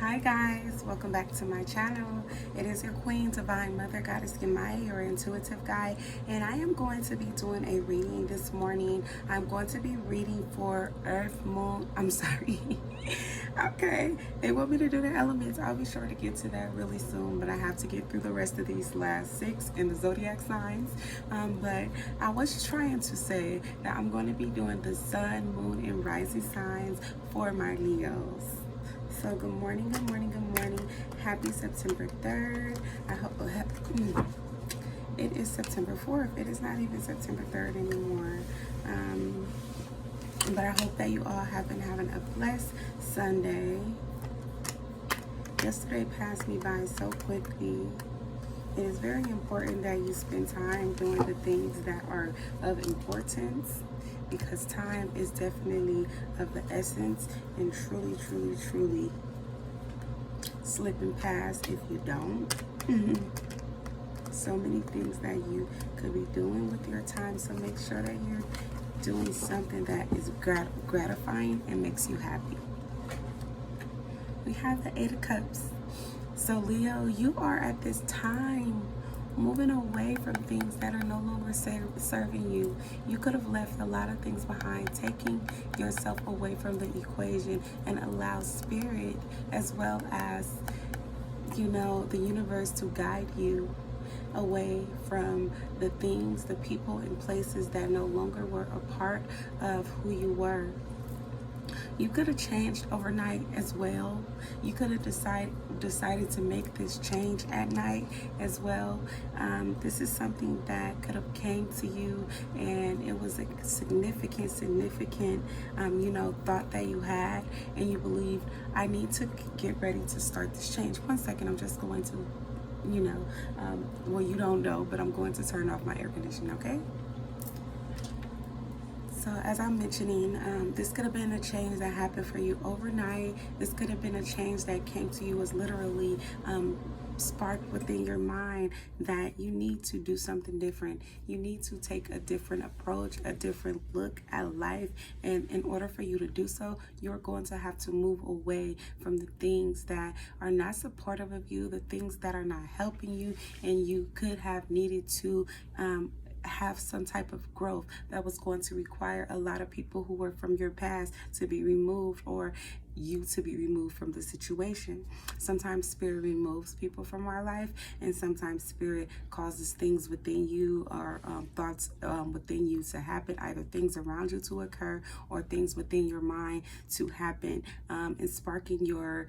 Hi guys, welcome back to my channel. It is your queen, divine mother goddess Gemaya, your intuitive guide, and I am going to be doing a reading this morning. I'm going to be reading for Earth, Moon, I'm sorry. Okay, they want me to do the elements. I'll be sure to get to that really soon, but I have to get through the rest of these last 6 in the zodiac signs. But I was trying to say that I'm going to be doing the sun, moon, and rising signs for my Leos. So good morning, good morning, good morning. Happy September 3rd. I hope it is September 4th. It is not even September 3rd anymore. But I hope that you all have been having a blessed Sunday. Yesterday passed me by so quickly. It is very important that you spend time doing the things that are of importance, because time is definitely of the essence, and truly slipping past if you don't. So many things that you could be doing with your time, so make sure that you're doing something that is gratifying and makes you happy. We have the 8 of Cups. So Leo, you are at this time moving away from things that are no longer serving you. You could have left a lot of things behind, taking yourself away from the equation, and allow spirit as well as, you know, the universe to guide you away from the things, the people, and places that no longer were a part of who you were. You could have changed overnight as well. You could have decided to make this change at night as well. This is something that could have came to you, and it was a significant thought that you had, and you believed, I need to get ready to start this change. One second, I'm just going to, well, you don't know, but I'm going to turn off my air conditioning, okay? So as I'm mentioning, this could have been a change that happened for you overnight. This could have been a change that came to you, was literally sparked within your mind that you need to do something different. You need to take a different approach, a different look at life. And in order for you to do so, you're going to have to move away from the things that are not supportive of you, the things that are not helping you, and you could have needed to have some type of growth that was going to require a lot of people who were from your past to be removed, or you to be removed from the situation. Sometimes spirit removes people from our life, and sometimes spirit causes things within you, or thoughts within you to happen, either things around you to occur or things within your mind to happen, and sparking your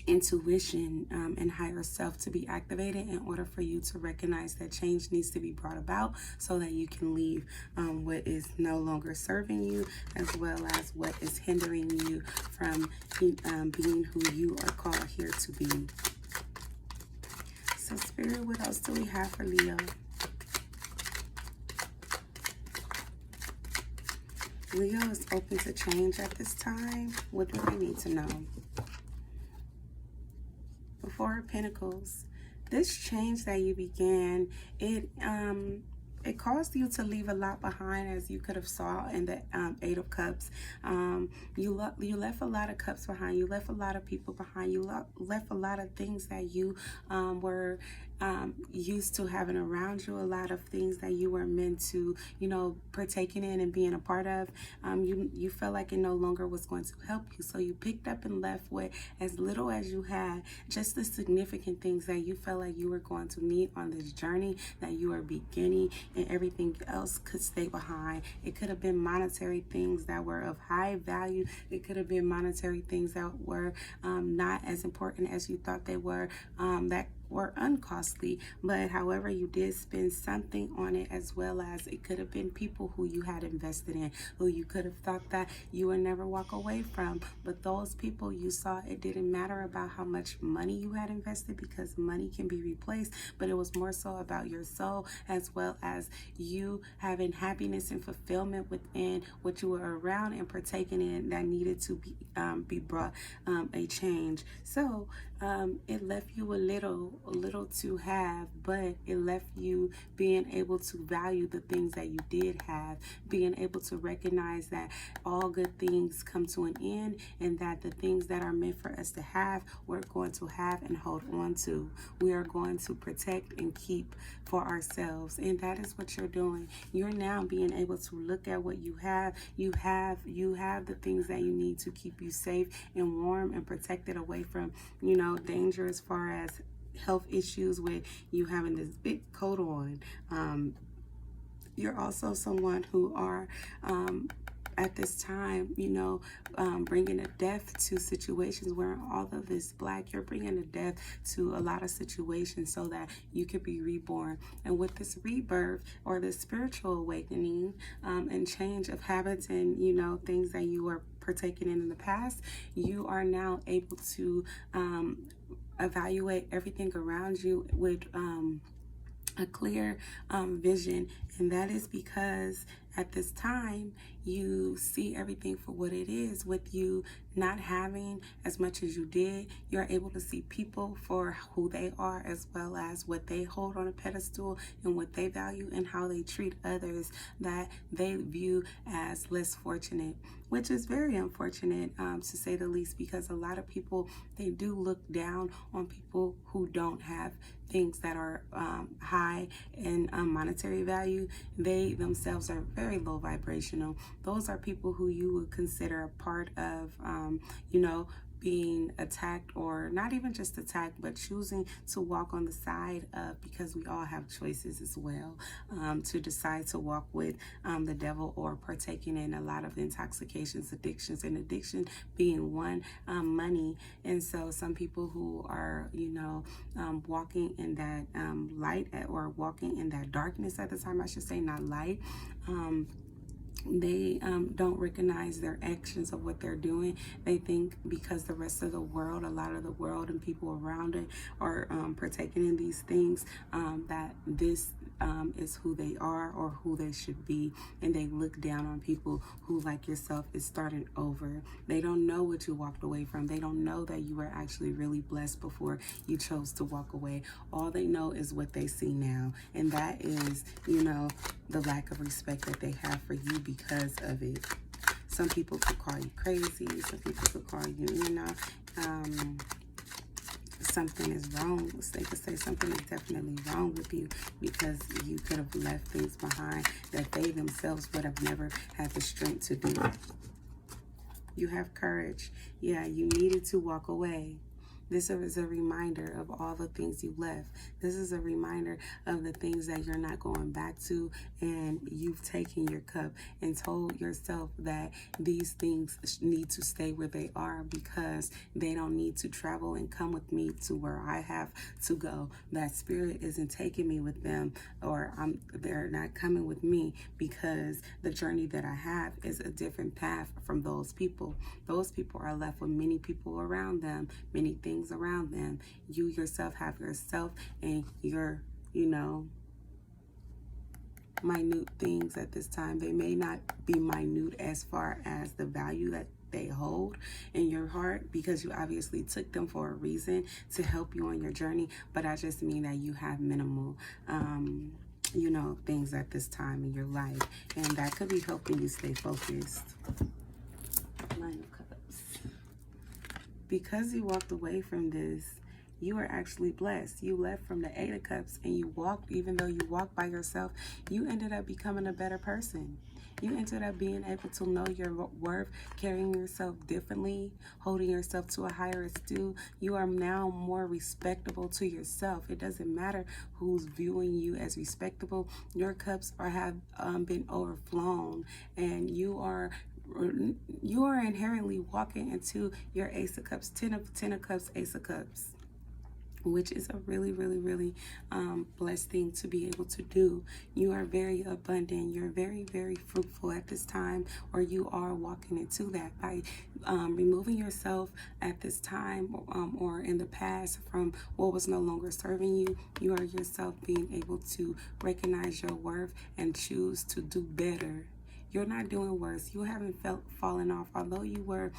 intuition and higher self to be activated in order for you to recognize that change needs to be brought about, so that you can leave what is no longer serving you, as well as what is hindering you from being who you are called here to be. So Spirit, what else do we have for Leo? Leo is open to change at this time. What do they need to know? Four of Pentacles. This change that you began, it caused you to leave a lot behind, as you could have saw in the 8 of Cups. You left a lot of cups behind. You left a lot of people behind. You left a lot of things that you were used to having around you, a lot of things that you were meant to, partaking in and being a part of. You felt like it no longer was going to help you, so you picked up and left with as little as you had, just the significant things that you felt like you were going to need on this journey that you are beginning, and everything else could stay behind. It could have been monetary things that were of high value. It could have been monetary things that were not as important as you thought they were, that were uncostly, but however, you did spend something on it, as well as it could have been people who you had invested in, who you could have thought that you would never walk away from. But those people, you saw it didn't matter about how much money you had invested, because money can be replaced, but it was more so about your soul, as well as you having happiness and fulfillment within what you were around and partaking in, that needed to be brought a change. So it left you a little little to have, but it left you being able to value the things that you did have, being able to recognize that all good things come to an end, and that the things that are meant for us to have, we're going to have and hold on to. We are going to protect and keep for ourselves, and that is what you're doing. You're now being able to look at what you have. You have the things that you need to keep you safe and warm and protected away from, danger as far as health issues with you having this big coat on. You're also someone who are at this time, bringing a death to situations where all of this black, you're bringing a death to a lot of situations so that you could be reborn. And with this rebirth or this spiritual awakening and change of habits and, things that you were partaking in the past, you are now able to evaluate everything around you with a clear vision. And that is because at this time you see everything for what it is. With you not having as much as you did, you're able to see people for who they are, as well as what they hold on a pedestal and what they value and how they treat others that they view as less fortunate, which is very unfortunate, to say the least, because a lot of people, they do look down on people who don't have things that are high in monetary value. They themselves are very low vibrational. Those are people who you would consider a part of, being attacked, or not even just attacked, but choosing to walk on the side of, because we all have choices as well, to decide to walk with the devil or partaking in a lot of intoxications, addictions, and addiction being one, money. And so some people who are, walking in that light, or walking in that darkness at the time, I should say, not light, they don't recognize their actions of what they're doing. They think because the rest of the world, a lot of the world and people around it are partaking in these things, that this is who they are or who they should be. And they look down on people who, like yourself, is starting over. They don't know what you walked away from. They don't know that you were actually really blessed before you chose to walk away. All they know is what they see now. And that is, the lack of respect that they have for you because of it. Some people could call you crazy. Some people could call you, something is wrong. They could say something is definitely wrong with you because you could have left things behind that they themselves would have never had the strength to do. You have courage. Yeah, you needed to walk away. This is a reminder of all the things you left. This is a reminder of the things that you're not going back to, and you've taken your cup and told yourself that these things need to stay where they are because they don't need to travel and come with me to where I have to go. That spirit isn't taking me with them, or they're not coming with me because the journey that I have is a different path from those people. Those people are left with many people around them, many things around them. You yourself have yourself and your, minute things at this time. They may not be minute as far as the value that they hold in your heart, because you obviously took them for a reason to help you on your journey, but I just mean that you have minimal things at this time in your life, and that could be helping you stay focused. Nine of Cups. Because you walked away from this, you are actually blessed. You left from the Eight of Cups and you walked, even though you walked by yourself, you ended up becoming a better person. You ended up being able to know your worth, carrying yourself differently, holding yourself to a higher esteem. You are now more respectable to yourself. It doesn't matter who's viewing you as respectable. Your cups have been overflown, and you are inherently walking into your Ace of Cups, Ten of Cups, Ace of Cups, which is a really, really, really blessed thing to be able to do. You are very abundant. You're very, very fruitful at this time, or you are walking into that by removing yourself at this time or in the past from what was no longer serving you. You are yourself being able to recognize your worth and choose to do better. you're not doing worse. You haven't fallen off. Although you were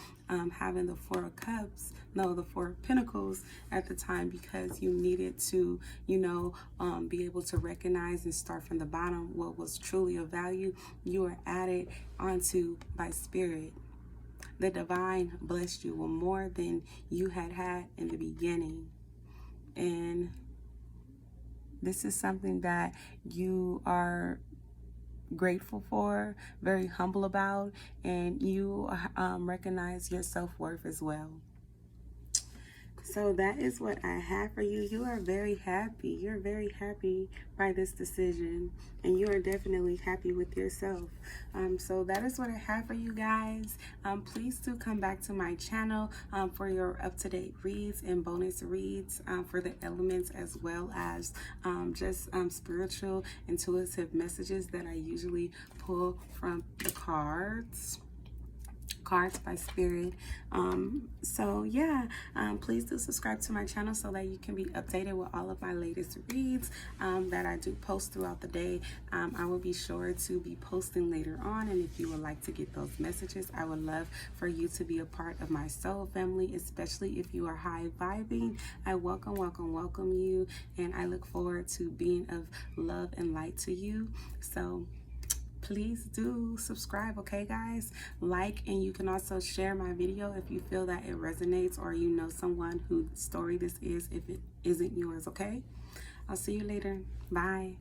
having the Four of Cups, no, the Four of Pentacles at the time, because you needed to, you know, be able to recognize and start from the bottom what was truly of value. You are added onto by Spirit. The divine blessed you with more than you had in the beginning. And this is something that you are grateful for, very humble about, and you recognize your self-worth as well. So that is what I have for you. You are very happy. You're very happy by this decision, and you are definitely happy with yourself. So that is what I have for you guys. Please do come back to my channel for your up-to-date reads and bonus reads for the elements, as well as just spiritual, intuitive messages that I usually pull from the cards by Spirit. So yeah, please do subscribe to my channel so that you can be updated with all of my latest reads that I do post throughout the day. I will be sure to be posting later on, and if you would like to get those messages, I would love for you to be a part of my soul family, especially if you are high vibing. I welcome you, and I look forward to being of love and light to you. So please do subscribe, okay guys? Like, and you can also share my video if you feel that it resonates, or you know someone whose story this is if it isn't yours, okay? I'll see you later. Bye.